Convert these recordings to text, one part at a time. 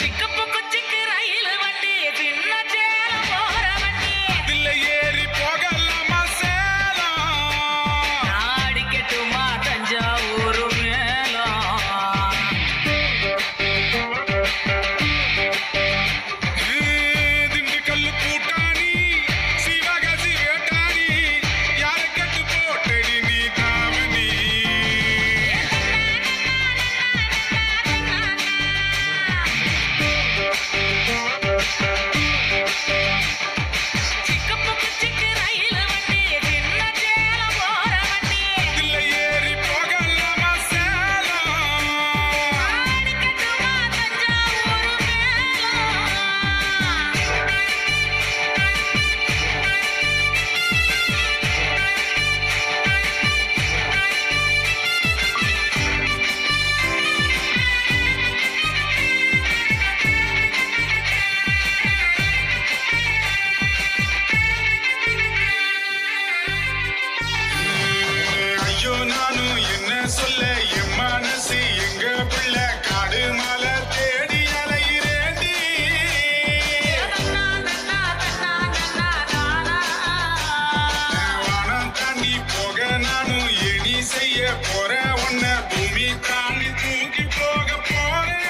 சிக்கப்பு குச்சிக்கு ரயில் வண்டி சின்ன சேலம் போற வண்டி இதுல ஏறி போகலாமா சேலம் நாடிக்கட்டுமா தஞ்சாவூர் மேலம் திண்டுக்கல் கூட்டாணி சிவகாசி வேட்டாணி யார கட்டு போட்டடி நீ தாவணி சிக்கப்பு குச்சிக்கு ரயில் வண்டி சின்ன சேலம் போற வண்டி இதுல ஏறி போகலாமா சேலம் நாடிக்கட்டுமா தஞ்சாவூர் மேலம் ஐயோ நானும் என்ன சொல்ல என் மனசு எங்க பிள்ளை காடு மலை தேடி அலைகிறேண்டி வானம் தாண்டி போக நானும் எடி செய்ய போறேன் உன்னை பூமி தாண்டி தூக்கி போக போறேன்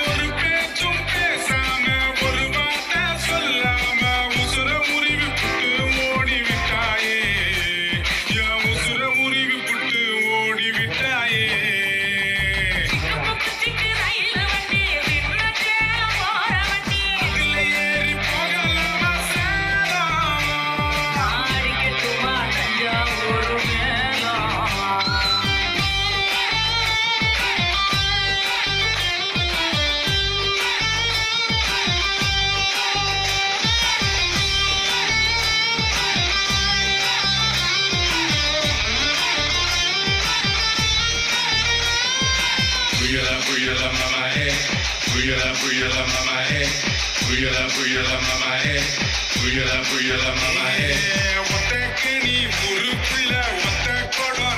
ஒரு பேச்சும் பேசாம ஒரு வார்த்தை சொல்லாம உசுர உருவி புட்டு ஓடி விட்டாயே என் உசுர உருவி புட்டு ஓடி விட்டாயே குச்சிக்கு ரயில் வண்டி சின்ன சேலம் போற வண்டி இதுல ஏறி போகலாமா சேலம் நாடிக்கட்டுமா தஞ்சாவூர் மேலம் Booyala mama hey, booyala mama hey, booyala mama hey, booyala mama hey. ஒத்தக்கு நீ முறுக்குள்ள ஒத்த கொடம்